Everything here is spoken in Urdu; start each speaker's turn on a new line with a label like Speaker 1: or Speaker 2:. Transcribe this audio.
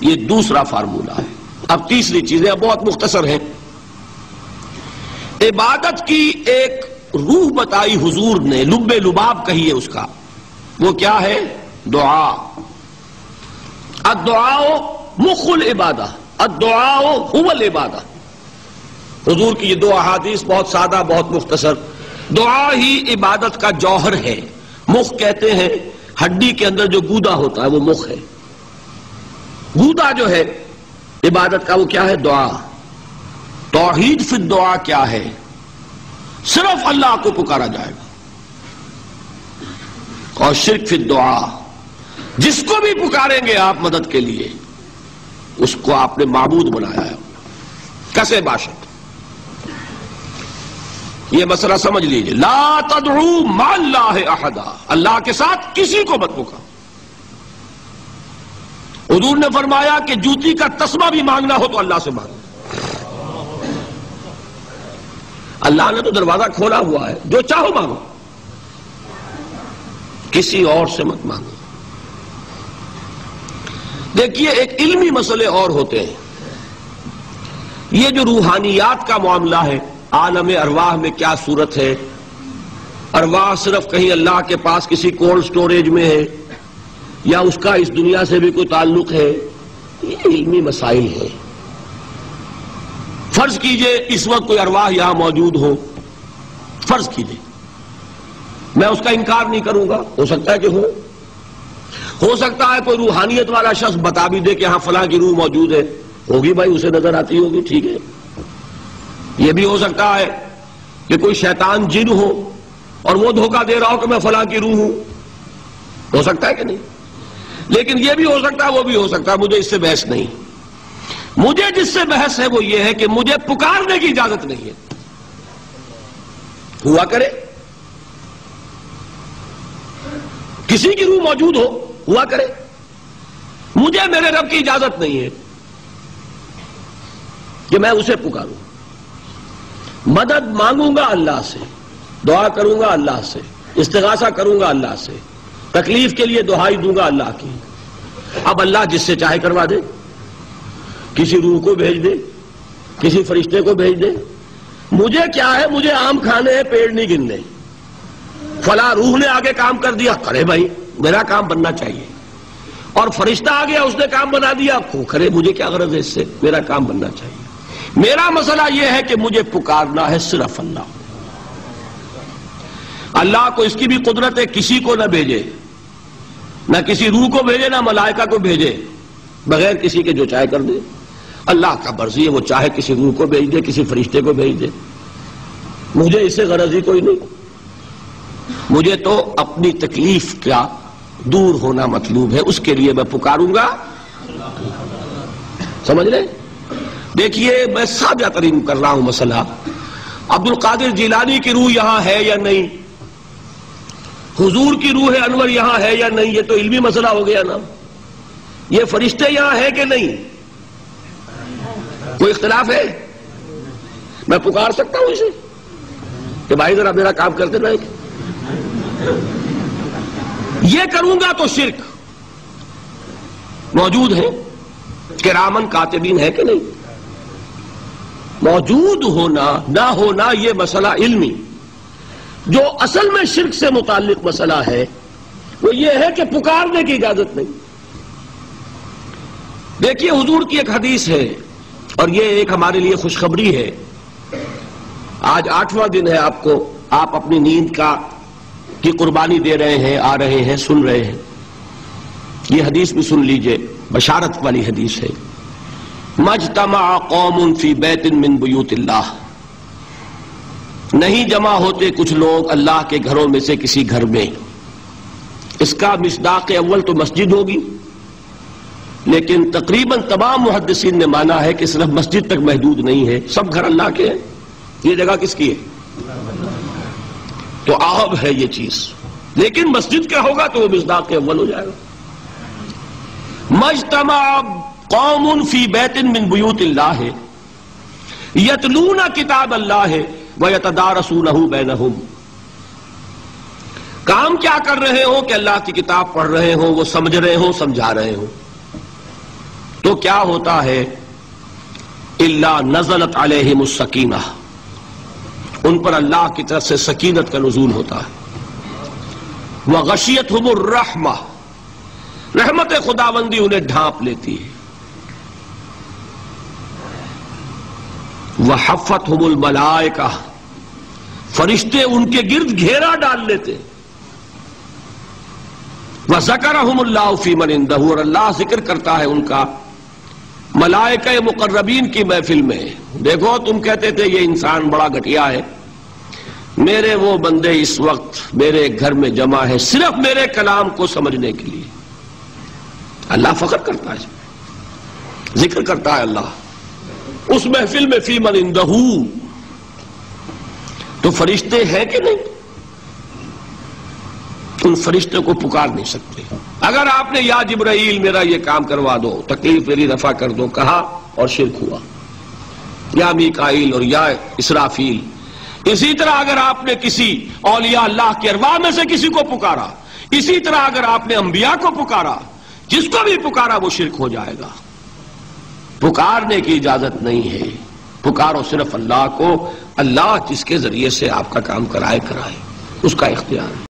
Speaker 1: یہ دوسرا فارمولہ ہے۔ اب تیسری چیزیں بہت مختصر ہیں۔ عبادت کی ایک روح بتائی حضور نے، لب لباب کہیے اس کا، وہ کیا ہے؟ دعا۔ الدعاء مخ العبادہ، الدعاء هو العبادہ۔ حضور کی یہ دو احادیث بہت سادہ، بہت مختصر۔ دعا ہی عبادت کا جوہر ہے۔ مخ کہتے ہیں ہڈی کے اندر جو گودا ہوتا ہے وہ مخ ہے۔ گودا جو ہے عبادت کا وہ کیا ہے؟ دعا۔ توحید فی الدعا کیا ہے؟ صرف اللہ کو پکارا جائے گا۔ اور شرک فی الدعا، جس کو بھی پکاریں گے آپ مدد کے لیے اس کو آپ نے معبود بنایا ہے، کسے باشد۔ یہ مسئلہ سمجھ لیجئے، لا تدعو مع اللہ احدا، اللہ کے ساتھ کسی کو مت پکارو۔ حضور نے فرمایا کہ جوتی کا تسمہ بھی مانگنا ہو تو اللہ سے مانگو۔ اللہ نے تو دروازہ کھولا ہوا ہے، جو چاہو مانگو، کسی اور سے مت مانگو۔ دیکھیے ایک علمی مسئلے اور ہوتے ہیں۔ یہ جو روحانیات کا معاملہ ہے، عالم ارواح میں کیا صورت ہے، ارواح صرف کہیں اللہ کے پاس کسی کولڈ سٹوریج میں ہے یا اس کا اس دنیا سے بھی کوئی تعلق ہے، یہ علمی مسائل ہیں۔ فرض کیجئے اس وقت کوئی ارواح یہاں موجود ہو، فرض کیجئے، میں اس کا انکار نہیں کروں گا، ہو سکتا ہے کہ ہو سکتا ہے کوئی روحانیت والا شخص بتا بھی دے کہ ہاں فلاں کی روح موجود ہے، ہوگی بھائی، اسے نظر آتی ہوگی، ٹھیک ہے۔ یہ بھی ہو سکتا ہے کہ کوئی شیطان جن ہو اور وہ دھوکہ دے رہا ہو کہ میں فلاں کی روح ہوں، ہو سکتا ہے کہ نہیں؟ لیکن یہ بھی ہو سکتا ہے، وہ بھی ہو سکتا ہے، مجھے اس سے بحث نہیں۔ مجھے جس سے بحث ہے وہ یہ ہے کہ مجھے پکارنے کی اجازت نہیں ہے۔ ہوا کرے کسی کی روح موجود ہوا کرے، مجھے میرے رب کی اجازت نہیں ہے کہ میں اسے پکاروں۔ مدد مانگوں گا اللہ سے، دعا کروں گا اللہ سے، استغاثہ کروں گا اللہ سے، تکلیف کے لیے دعائی دوں گا اللہ کی۔ اب اللہ جس سے چاہے کروا دے، کسی روح کو بھیج دے، کسی فرشتے کو بھیج دے، مجھے کیا ہے؟ مجھے آم کھانے ہیں، پیڑ نہیں گننے۔ فلاں روح نے آگے کام کر دیا، کرے بھائی، میرا کام بننا چاہیے۔ اور فرشتہ آ گیا، اس نے کام بنا دیا، کرے، مجھے کیا غرض ہے اس سے، میرا کام بننا چاہیے۔ میرا مسئلہ یہ ہے کہ مجھے پکارنا ہے صرف اللہ۔ اللہ کو اس کی بھی قدرت ہے، کسی کو نہ بھیجے، نہ کسی روح کو بھیجے، نہ ملائکہ کو بھیجے، بغیر کسی کے جو چاہے کر دے۔ اللہ کا مرضی ہے، وہ چاہے کسی روح کو بھیج دے، کسی فرشتے کو بھیج دے، مجھے اس سے غرض ہی کوئی نہیں۔ مجھے تو اپنی تکلیف کا دور ہونا مطلوب ہے، اس کے لیے میں پکاروں گا۔ سمجھ لیں؟ دیکھیے میں سادہ ترین کر رہا ہوں مسئلہ۔ عبد القادر جیلانی کی روح یہاں ہے یا نہیں، حضور کی روح انور یہاں ہے یا نہیں، یہ تو علمی مسئلہ ہو گیا نا۔ یہ فرشتے یہاں ہے کہ نہیں، کوئی اختلاف ہے؟ میں پکار سکتا ہوں اسے کہ بھائی ذرا میرا کام کرتے رہے؟ یہ کروں گا تو شرک۔ موجود ہے کرامن کاتبین ہے کہ نہیں؟ موجود ہونا نہ ہونا یہ مسئلہ علمی۔ جو اصل میں شرک سے متعلق مسئلہ ہے وہ یہ ہے کہ پکارنے کی اجازت نہیں۔ دیکھیے حضور کی ایک حدیث ہے، اور یہ ایک ہمارے لیے خوشخبری ہے۔ آج 8واں دن ہے، آپ اپنی نیند کی قربانی دے رہے ہیں، آ رہے ہیں، سن رہے ہیں۔ یہ حدیث بھی سن لیجئے، بشارت والی حدیث ہے۔ مجتمع قوم فی بیت من بیوت اللہ، نہیں جمع ہوتے کچھ لوگ اللہ کے گھروں میں سے کسی گھر میں۔ اس کا مصداق اول تو مسجد ہوگی، لیکن تقریباً تمام محدثین نے مانا ہے کہ صرف مسجد تک محدود نہیں ہے، سب گھر اللہ کے ہیں۔ یہ جگہ کس کی ہے؟ تو عام ہے یہ چیز، لیکن مسجد کیا ہوگا تو وہ مصداق اول ہو جائے گا۔ مجتمع قوم فی بیت من بیوت اللہ یتلون کتاب اللہ ویتدارسونہ بینہم، کام کیا کر رہے ہوں کہ اللہ کی کتاب پڑھ رہے ہوں، وہ سمجھ رہے ہوں، سمجھا رہے ہوں۔ تو کیا ہوتا ہے؟ الا نزلت علیہم السکینہ، ان پر اللہ کی طرف سے سکینت کا نزول ہوتا ہے۔ وغشیتہم الرحمہ، رحمت خداوندی انہیں ڈھانپ لیتی ہے۔ وحفتہم الملائکہ، فرشتے ان کے گرد گھیرا ڈال لیتے۔ وذکرہم اللہ فی من عندہ، اور اللہ ذکر کرتا ہے ان کا ملائکہ مقربین کی محفل میں۔ دیکھو تم کہتے تھے یہ انسان بڑا گھٹیا ہے، میرے وہ بندے اس وقت میرے گھر میں جمع ہے صرف میرے کلام کو سمجھنے کے لیے۔ اللہ فخر کرتا ہے، ذکر کرتا ہے اللہ اس محفل میں فی من عندہ۔ تو فرشتے ہیں کہ نہیں؟ ان فرشتے کو پکار نہیں سکتے۔ اگر آپ نے یا جبرائیل میرا یہ کام کروا دو، تکلیف میری رفع کر دو کہا اور شرک ہوا، یا میکائیل اور یا اسرافیل۔ اسی طرح اگر آپ نے کسی اولیاء اللہ کے ارواح میں سے کسی کو پکارا، اسی طرح اگر آپ نے انبیاء کو پکارا، جس کو بھی پکارا وہ شرک ہو جائے گا۔ پکارنے کی اجازت نہیں ہے، پکارو صرف اللہ کو، اللہ جس کے ذریعے سے آپ کا کام کرائے اس کا اختیار ہے۔